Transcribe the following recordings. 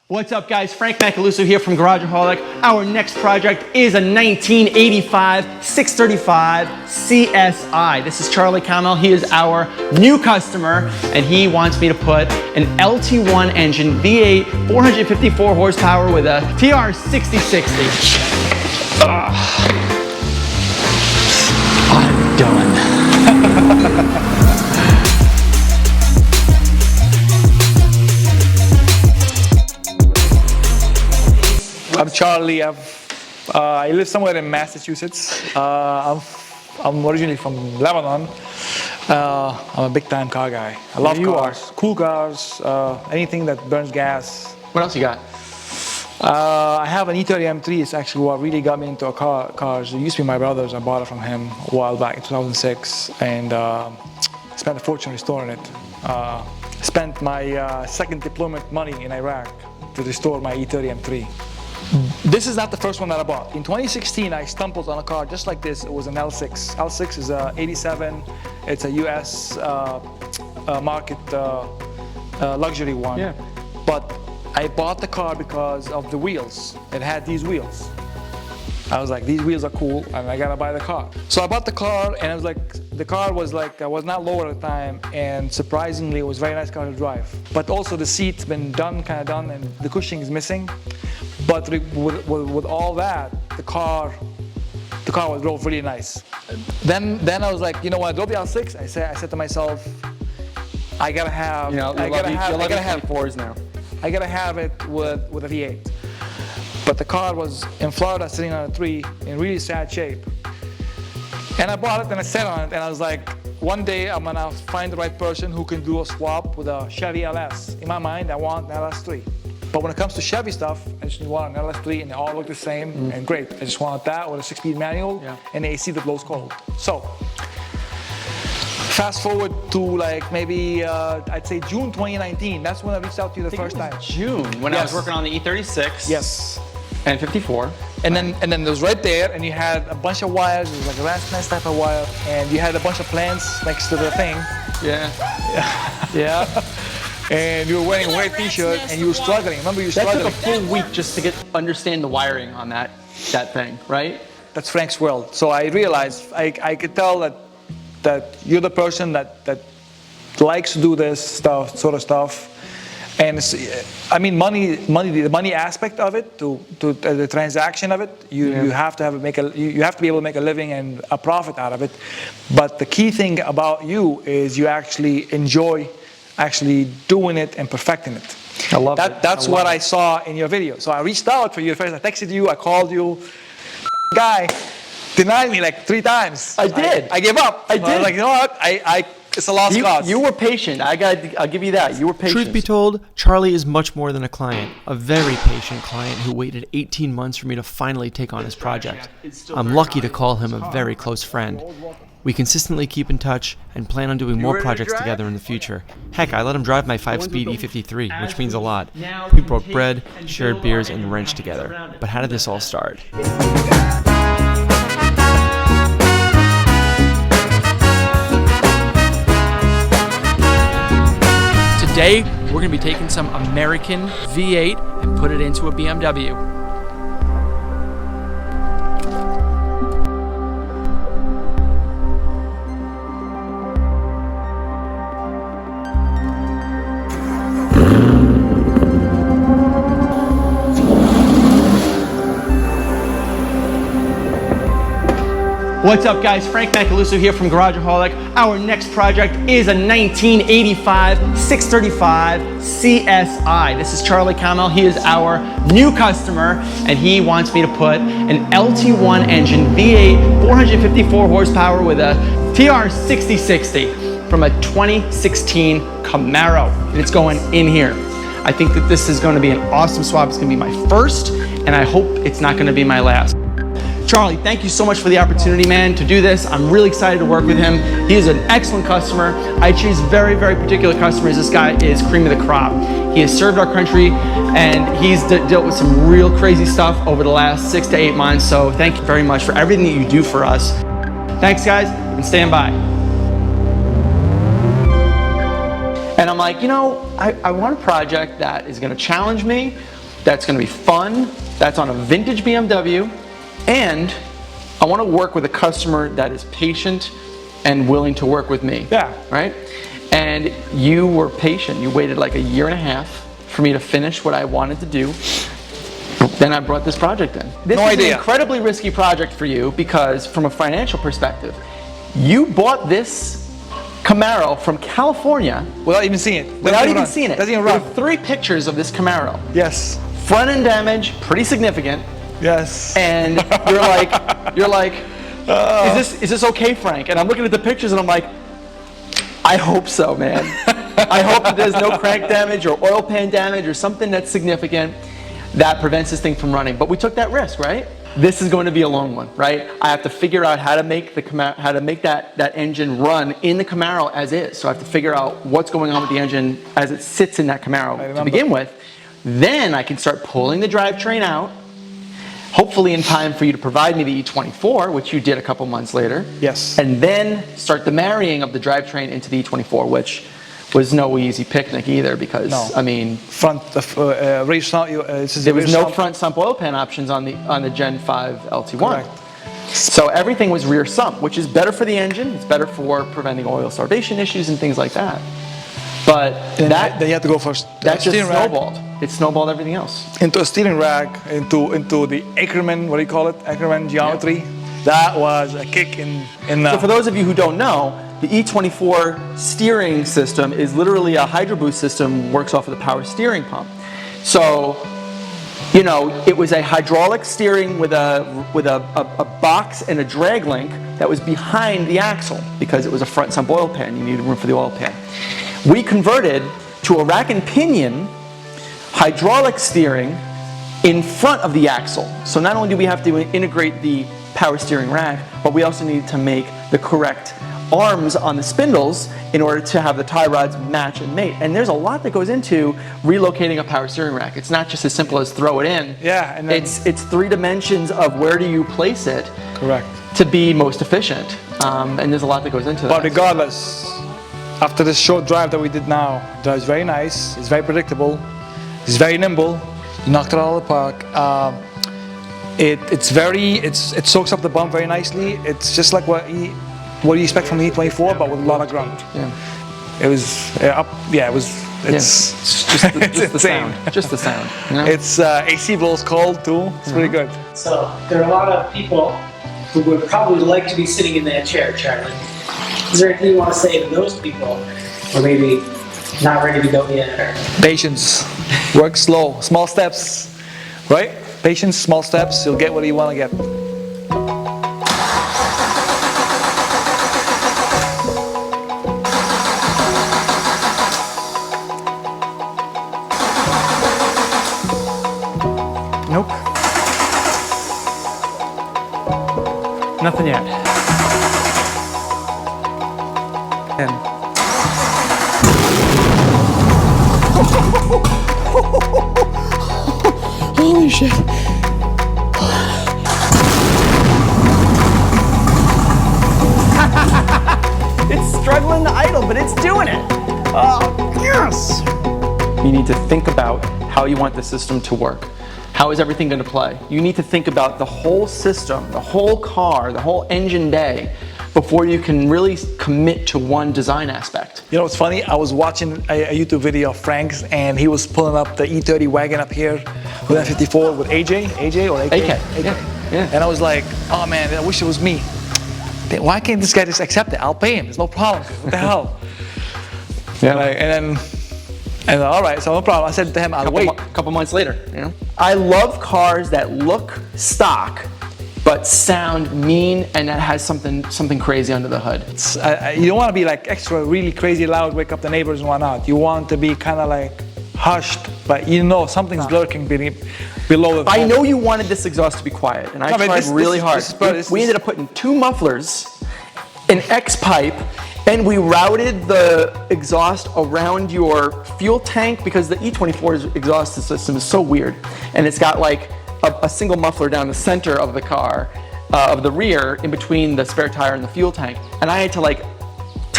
What's up guys, Frank Macaluso here from Garageaholic. Our next project is a 1985 635 CSI. This is Charlie Camel. He is our new customer and he wants me to put an LT1 engine, V8, 454 horsepower with a TR6060. I'm done. I'm Charlie. I live somewhere in Massachusetts. I'm originally from Lebanon. I'm a big-time car guy. I love cars, cool cars, anything that burns gas. What else you got? I have an E30 M3. It's actually what really got me into cars. It used to be my brother's. I bought it from him a while back in 2006 and spent a fortune restoring it. Spent my second deployment money in Iraq to restore my E30 M3. This is not the first one that I bought. In 2016, I stumbled on a car just like this. It was an L6. L6 is a 87. It's a US market luxury one. Yeah. But I bought the car because of the wheels. It had these wheels. I was like, these wheels are cool, and I gotta buy the car. So I bought the car, and I was like, the car was like, I was not low at the time, and surprisingly, it was a very nice car to drive. But also the seat's been done, kind of done, and the cushioning is missing. But with all that, the car was drove really nice. Then I was like, you know, when I drove the L6, I said to myself, I gotta have, you know, I gotta have fours now. I gotta have it with a V8. But the car was in Florida, sitting on a tree in really sad shape. And I bought it and I sat on it, and I was like, one day I'm gonna find the right person who can do a swap with a Chevy LS. In my mind, I want an LS3. But when it comes to Chevy stuff, I just want an LS3 and they all look the same and great. I just want that with a 6-speed manual and AC that blows cold. So, fast forward to like maybe, I'd say June 2019. That's when I reached out to you the first time. June, when I was working on the E36. Yes. And 54. And then it was right there, and you had a bunch of wires. It was like a nice type of wire, and you had a bunch of plants next to the thing. Yeah. Yeah. And you were wearing a white t-shirt, and you were struggling. Remember, you were struggling. That took a full week just to understand the wiring on that thing, right? That's Frank's world. So I realized, I could tell that you're the person that likes to do this sort of stuff. And it's, I mean, the money aspect of it, to the transaction of it, you have to you have to be able to make a living and a profit out of it. But the key thing about you is you actually enjoy actually doing it and perfecting it. I love it. That's what I saw in your video. So I reached out for you first. I texted you. I called you. Guy denied me like 3 times. I did. I gave up. I did. I was like, you know what? It's a lost cause. You were patient. I'll give you that. You were patient. Truth be told, Charlie is much more than a client, a very patient client who waited 18 months for me to finally take on his project. I'm lucky to call him a very close friend. We consistently keep in touch and plan on doing more projects together in the future. Heck, I let him drive my 5-speed E53, which means a lot. We broke bread, shared beers, and wrenched together. But how did this all start? Today, we're going to be taking some American V8 and put it into a BMW. What's up guys, Frank Macaluso here from Garageaholic. Our next project is a 1985 635 CSI. This is Charlie Camel. He is our new customer and he wants me to put an LT1 engine, V8, 454 horsepower with a TR6060 from a 2016 Camaro. And it's going in here. I think that this is going to be an awesome swap. It's going to be my first and I hope it's not going to be my last. Charlie, thank you so much for the opportunity, man, to do this. I'm really excited to work with him. He is an excellent customer. I choose very, very particular customers. This guy is cream of the crop. He has served our country and he's dealt with some real crazy stuff over the last 6 to 8 months. So thank you very much for everything that you do for us. Thanks guys, and stand by. And I'm like, you know, I want a project that is gonna challenge me, that's gonna be fun, that's on a vintage BMW, and I wanna work with a customer that is patient and willing to work with me. Yeah. Right? And you were patient. You waited like a year and a half for me to finish what I wanted to do. Then I brought this project in. This is an incredibly risky project for you because from a financial perspective, you bought this Camaro from California Without even seeing it. without even seeing it. Doesn't even There run. were 3 pictures of this Camaro. Yes. Front end damage, pretty significant. Yes. And you're like, is this okay, Frank? And I'm looking at the pictures and I'm like, I hope so, man. I hope that there's no crank damage or oil pan damage or something that's significant that prevents this thing from running. But we took that risk, right? This is going to be a long one, right? I have to figure out how to make the Camaro, how to make that engine run in the Camaro as is. So I have to figure out what's going on with the engine as it sits in that Camaro to begin with. Then I can start pulling the drivetrain out, hopefully in time for you to provide me the E24, which you did a couple months later. Yes. And then start the marrying of the drivetrain into the E24, which was no easy picnic either because, I mean, Front, rear sump, there was no front sump oil pan options on the Gen V LT1. Correct. So everything was rear sump, which is better for the engine. It's better for preventing oil starvation issues and things like that. But then you have to go first. that just snowballed. It snowballed everything else. Into a steering rack, into the Ackerman, what do you call it? Ackerman geometry. Yeah. That was a kick in So for those of you who don't know, the E24 steering system is literally a Hydro Boost system, works off of the power steering pump. So, you know, it was a hydraulic steering with a box and a drag link that was behind the axle because it was a front sump oil pan. You needed room for the oil pan. We converted to a rack and pinion hydraulic steering in front of the axle. So not only do we have to integrate the power steering rack, but we also need to make the correct arms on the spindles in order to have the tie rods match and mate. And there's a lot that goes into relocating a power steering rack. It's not just as simple as throw it in. Yeah, and then it's 3 dimensions of where do you place it. Correct. To be most efficient. And there's a lot that goes into that. But regardless, after this short drive that we did now, it drives very nice, it's very predictable, it's very nimble, you knocked it out of the park. It soaks up the bump very nicely. It's just like what you expect from the E24, but with a lot of grunt. Yeah. It was up. Yeah, it was. It's just the sound. Just the sound. You know? It's AC blows cold too. It's pretty good. So there are a lot of people who would probably like to be sitting in that chair, Charlie. Is there anything you want to say to those people, or maybe not ready to go yet? Or? Patience. Work slow. Small steps. Right? Patience, small steps, you'll get what you want to get. Nope. Nothing yet. And holy shit. It's struggling to idle, but it's doing it. Oh, yes. You need to think about how you want the system to work. How is everything going to play? You need to think about the whole system, the whole car, the whole engine day before you can really commit to one design aspect. You know what's funny? I was watching a YouTube video of Frank's and he was pulling up the E30 wagon up here with that 54 with AJ or AK? Yeah. And I was like, oh man, I wish it was me. Why can't this guy just accept it? I'll pay him, there's no problem. What the hell? Yeah. And all right, so no problem. I said to him, I'll wait. A couple months later, you know? I love cars that look stock, but sound mean and that has something crazy under the hood. You don't want to be like extra, really crazy loud, wake up the neighbors and whatnot. You want to be kind of like hushed, but you know something's lurking below the. I know you wanted this exhaust to be quiet, and I tried really hard. We ended up putting 2 mufflers, an X pipe, and we routed the exhaust around your fuel tank because the E24's exhaust system is so weird, and it's got like a single muffler down the center of the car, of the rear, in between the spare tire and the fuel tank, and I had to like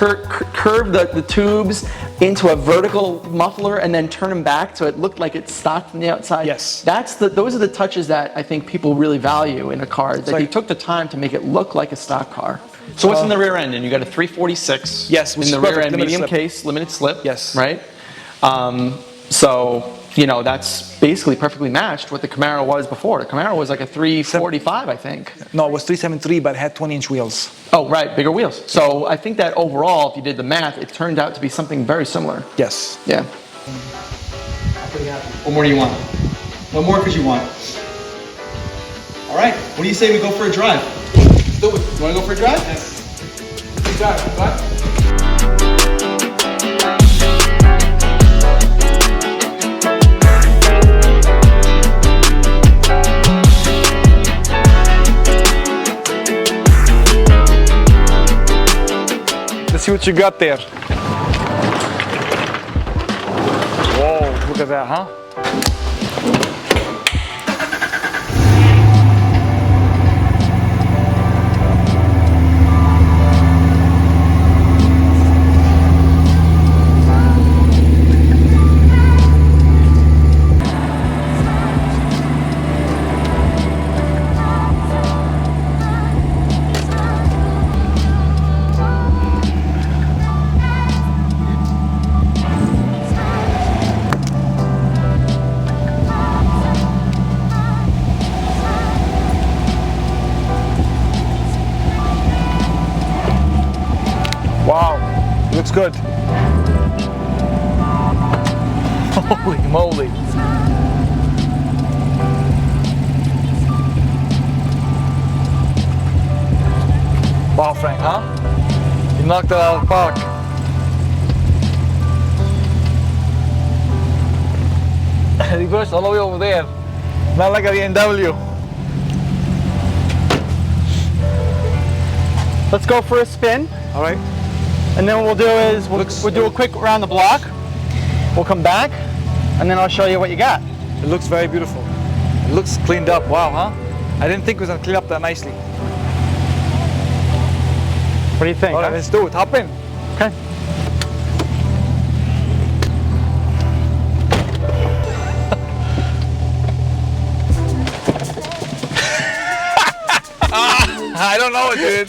curve the tubes into a vertical muffler and then turn them back so it looked like it's stock from the outside. Yes. Those are the touches that I think people really value in a car. That they took the time to make it look like a stock car. So what's in the rear end? And you got a 346. Yes, in the rear end, medium case, limited slip. Yes. Right. So you know that's basically perfectly matched what the Camaro was before. The Camaro was like a 345, I think. No, it was 373, but it had 20-inch wheels. Oh, right, bigger wheels. So I think that overall, if you did the math, it turned out to be something very similar. Yes. Yeah. What more do you want? What more could you want? All right. What do you say we go for a drive? Let's do it. You want to go for a drive? Yes. Good drive. Let's see what you got there. Whoa, look at that, huh? Wow, looks good. Holy moly. Wow, Frank, huh? You knocked it out of the park. Reverse all the way over there. Not like a BMW. Let's go for a spin. All right. And then what we'll do is we'll do a quick round the block. We'll come back, and then I'll show you what you got. It looks very beautiful. It looks cleaned up. Wow, huh? I didn't think it was gonna clean up that nicely. What do you think? All right, let's do it. Hop in. Okay. I don't know it, dude.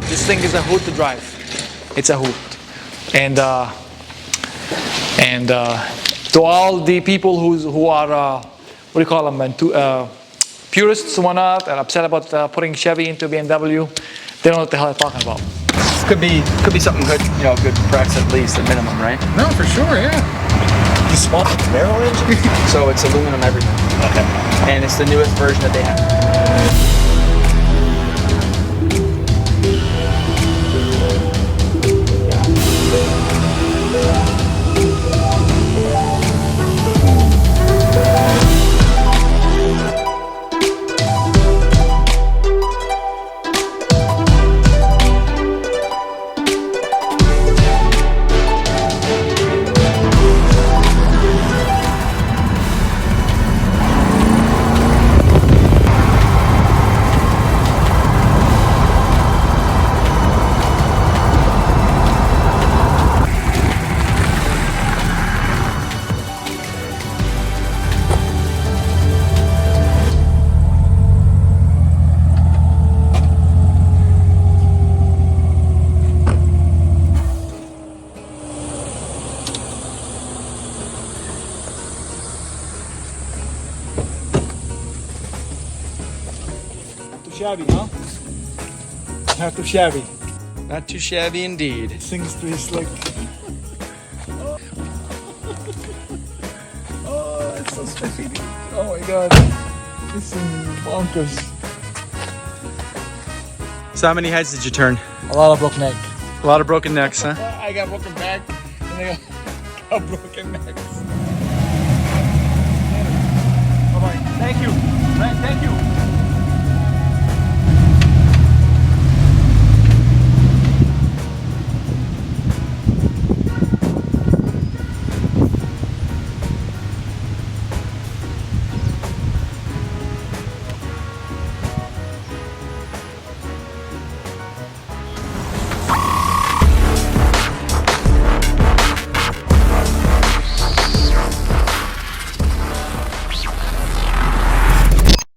This thing is a hoot to drive. It's a hoot. And to all the people who are, what do you call them, purists and whatnot, and upset about putting Chevy into BMW, they don't know what the hell they're talking about. Could be something good, you know, good press at least, at minimum, right? No, for sure, yeah. You swap the Camaro engine? So it's aluminum everything. Okay. And it's the newest version that they have. Shabby, huh? Not too shabby. Not too shabby indeed. Things pretty slick. Oh, it's so spiffy. Oh my god. This is bonkers. So how many heads did you turn? A lot of broken neck. A lot of broken necks, huh? I got broken back and I got broken necks. Bye-bye. Thank you. Thank you.